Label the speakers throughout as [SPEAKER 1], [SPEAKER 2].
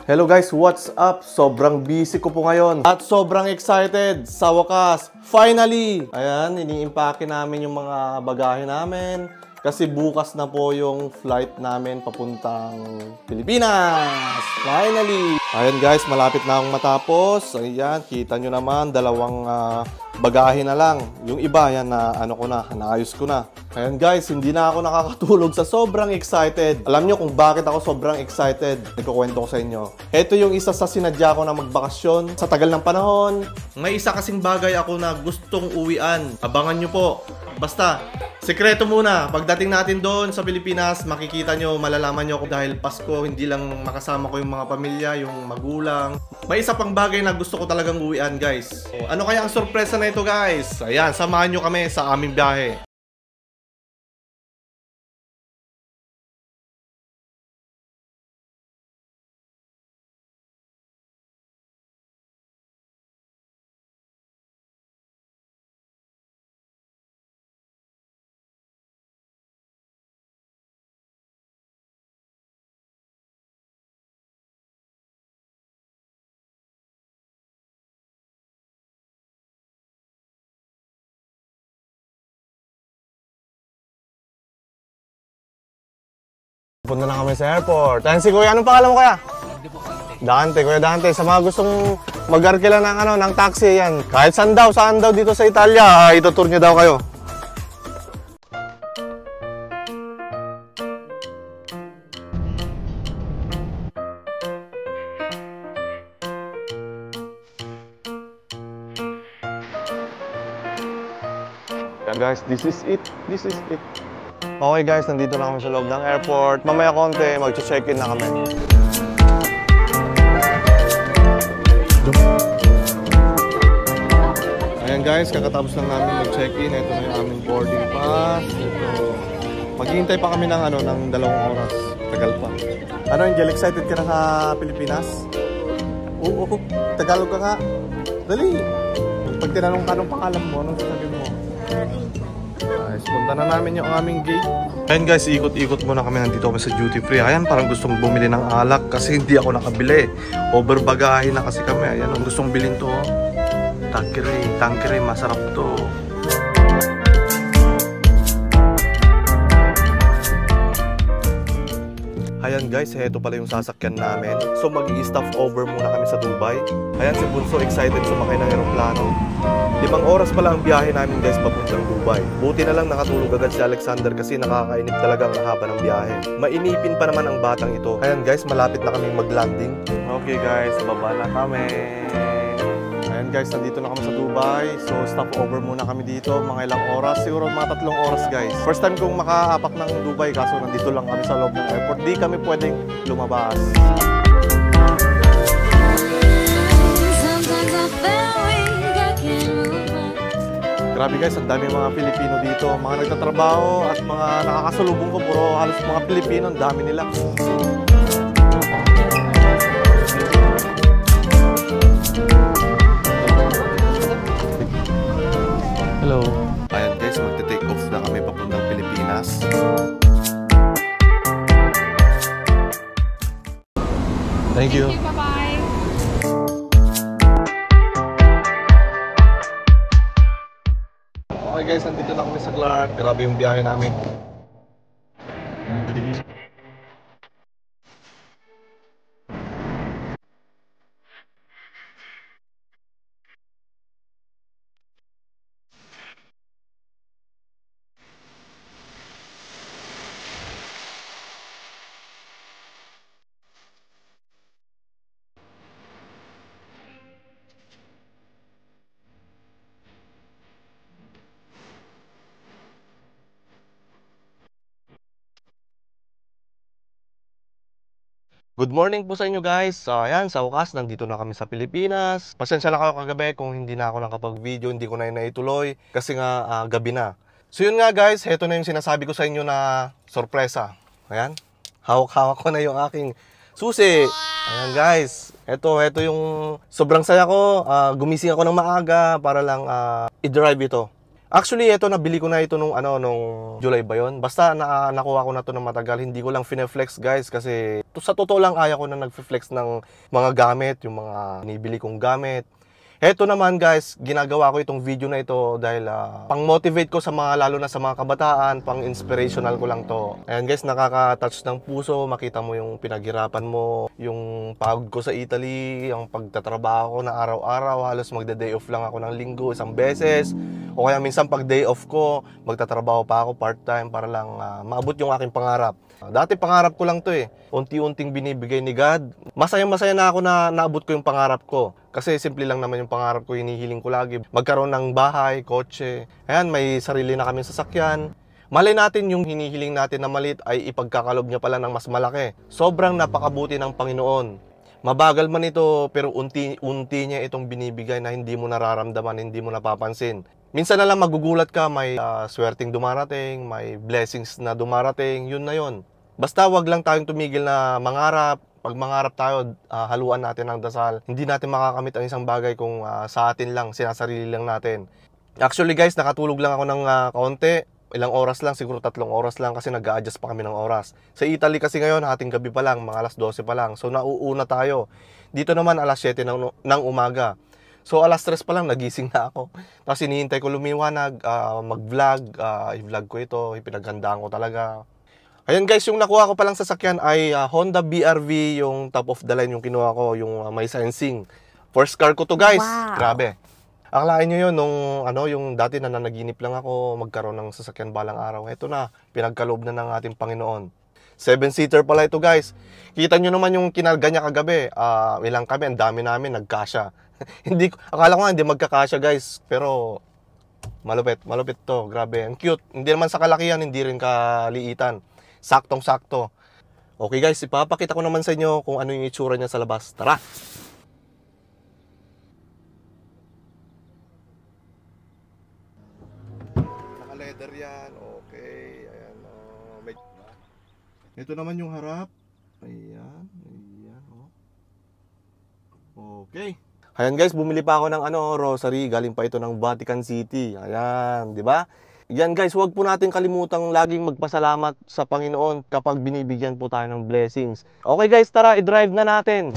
[SPEAKER 1] Hello guys, what's up? Sobrang busy ko po ngayon at sobrang excited sa wakas. Finally! Ayan, iniimpake namin yung mga bagahe namin kasi bukas na po yung flight namin papuntang Pilipinas. Finally! Ayan guys, malapit na akong matapos. Ayan, kita nyo naman, dalawang bagahe na lang. Yung iba, yan na naayos ko na. Ayan guys, hindi na ako nakakatulog sa sobrang excited. Alam nyo kung bakit ako sobrang excited? Nagkukwento ko sa inyo. Ito yung isa sa sinadya ko na magbakasyon sa tagal ng panahon. May isa kasing bagay ako na gustong uwian. Abangan nyo po. Basta, sekreto muna. Pagdating natin doon sa Pilipinas, makikita nyo, malalaman nyo ako dahil Pasko, hindi lang makasama ko yung mga pamilya, yung magulang. May isa pang bagay na gusto ko talagang uwian guys. So, ano kaya ang sorpresa na ito guys? Ayan, samahan nyo kami sa aming biyahe. Punta na kami sa airport. Ayan si Kuya, anong pangalan mo kaya? Dante, Kuya Dante. Sa mga gustong mag-arkila ng taxi, yan. Kahit saan daw dito sa Italia, itutour niya daw kayo. Yeah guys, this is it. Okay guys, nandito na kami sa loob ng airport. Mamaya konti, mag-check-in na kami. Ayan guys, kakatapos lang namin mag-check-in. Ito na yung aming boarding pass. Ito. Maghihintay pa kami ng 2 oras. Tagal pa. Ano Angel, excited ka na sa Pilipinas? Oo, Tagalog ka nga. Dali. Pag tinanong ka anong pangalan mo, anong sasabihin mo? Guys, punta na namin yung aming gate. Ayan guys, ikot-ikot muna kami. Nandito kami sa duty free. Ayan, parang gustong bumili ng alak kasi hindi ako nakabili. Overbagahe na kasi kami. Ayan, ang gustong bilhin to. Tangkere, masarap to. Ayan guys, heto pala yung sasakyan namin. So mag-i-stop over muna kami sa Dubai. Ayan si Bunso, excited sumakay ng aeroplano. 5 oras pala ang biyahe namin guys papuntang Dubai. Buti na lang nakatulog agad si Alexander kasi nakakainip talaga ang haba ng biyahe. Mainipin pa naman ang batang ito. Ayan guys, malapit na kaming mag-landing. Okay guys, baba na kami. Ayan guys, nandito na kami sa Dubai. So stop over muna kami dito. Mga ilang oras, siguro mga 3 oras guys. First time kong makaapak ng Dubai kaso nandito lang kami sa loob ng airport. Di kami pwedeng lumabas. Grabe guys, ang dami mga Pilipino dito. Mga nagtatrabaho at mga nakakasalubong ko. Puro halos mga Pilipino, ang dami nila. Hello. Ayan guys, magte-take off na kami papuntang Pilipinas. Thank you.
[SPEAKER 2] Bye-bye.
[SPEAKER 1] Okay guys, nandito na kami sa Clark. Grabe yung biyahe namin. Good morning po sa inyo guys. Ayan, sa wakas, nandito na kami sa Pilipinas. Pasensya na kayo kagabi kung hindi na ako nakapag-video, hindi ko na naituloy kasi nga gabi na. So yun nga guys, heto na yung sinasabi ko sa inyo na sorpresa. Ayan, hawak-hawak ko na yung aking susi. Ayan guys, heto yung sobrang saya ko. Gumising ako ng maaga para lang i-drive ito. Actually, ito nabili ko na ito nung July ba 'yon? Basta nakuha ko na to ng matagal. Hindi ko lang fine-flex, guys, kasi sa totoo lang ayaw ko na nagfe-flex ng mga gamit, yung mga binibili kong gamit. Eto naman, guys, ginagawa ko itong video na ito dahil pang-motivate ko sa mga, lalo na sa mga kabataan, pang-inspirational ko lang to. Ayan, guys, nakaka-touch ng puso, makita mo yung pinaghirapan mo, yung pagod ko sa Italy, yung pagtatrabaho ko na araw-araw, halos magda-day off lang ako ng linggo isang beses, o kaya minsan pag day off ko, magtatrabaho pa ako part-time para lang maabot yung aking pangarap. Dati pangarap ko lang to eh. Unti-unting binibigay ni God. Masaya-masaya na ako na naabot ko yung pangarap ko. Kasi simple lang naman yung pangarap ko, hinihiling ko lagi. Magkaroon ng bahay, kotse. Ayan, may sarili na kaming sasakyan. Malay natin yung hinihiling natin na maliit ay ipagkakalob niya pala ng mas malaki. Sobrang napakabuti ng Panginoon. Mabagal man ito, pero unti-unti niya itong binibigay na hindi mo nararamdaman, hindi mo napapansin. Minsan na lang magugulat ka, may swerteng dumarating, may blessings na dumarating, yun na yun. Basta wag lang tayong tumigil na mangarap. Pag mangarap tayo, haluan natin ng dasal. Hindi natin makakamit ang isang bagay kung sa atin lang, sinasarili lang natin. Actually, guys, nakatulog lang ako ng kaunti. Ilang oras lang, siguro 3 oras lang kasi nag-a-adjust pa kami ng oras. Sa Italy kasi ngayon, hating gabi pa lang, mga alas 12 pa lang. So nauuna tayo. Dito naman alas 7 ng umaga. So alas 3 pa lang, nagising na ako. Tapos hinihintay ko lumiwanag, mag-vlog, i-vlog ko ito, ipinaghandaan ko talaga. Ayan, guys, yung nakuha ko palang sasakyan ay Honda BRV, yung top of the line yung kinuha ko, yung may sensing. First car ko to, guys.
[SPEAKER 2] Wow.
[SPEAKER 1] Grabe. Akalain nyo yun, nung yung dati na nanaginip lang ako magkaroon ng sasakyan balang araw. Ito na, pinagkaloob na ng ating Panginoon. 7-seater pala ito, guys. Kita nyo naman yung kinarga niya kagabi. Ilang kami, ang dami namin, nagkasya. Akala ko nga hindi magkakasya, guys. Pero malupit to. Grabe, ang cute. Hindi naman sa kalakihan, hindi rin kaliitan. Saktong-sakto. Okay, guys, ipapakita ko naman sa inyo kung ano yung itsura niya sa labas. Tara! Naka-leather yan. Okay. Ayan. Ito naman yung harap. Ayan. Ayan. Okay. Ayan, guys, bumili pa ako ng rosary. Galing pa ito ng Vatican City. Ayan, di ba? Yan, guys, huwag po natin kalimutang laging magpasalamat sa Panginoon kapag binibigyan po tayo ng blessings. Okay, guys, tara, i-drive na natin.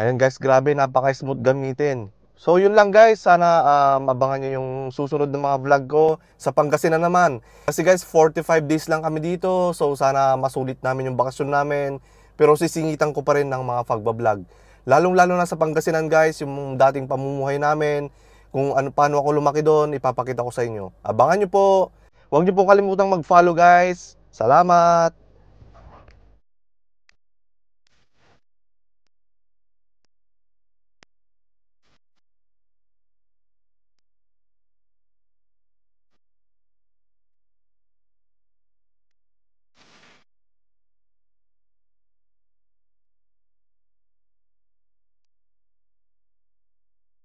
[SPEAKER 1] Ayan, guys, grabe, napaka-smooth gamitin. So yun lang, guys, sana mabangan nyo yung susunod ng mga vlog ko sa Pangasinan naman. Kasi, guys, 45 days lang kami dito, so sana masulit namin yung bakasyon namin. Pero sisingitan ko pa rin ng mga pagbablog. Lalong-lalo na sa Pangasinan, guys, yung dating pamumuhay namin, kung paano ako lumaki doon, ipapakita ko sa inyo. Abangan nyo po. Huwag nyo po kalimutang mag-follow, guys. Salamat!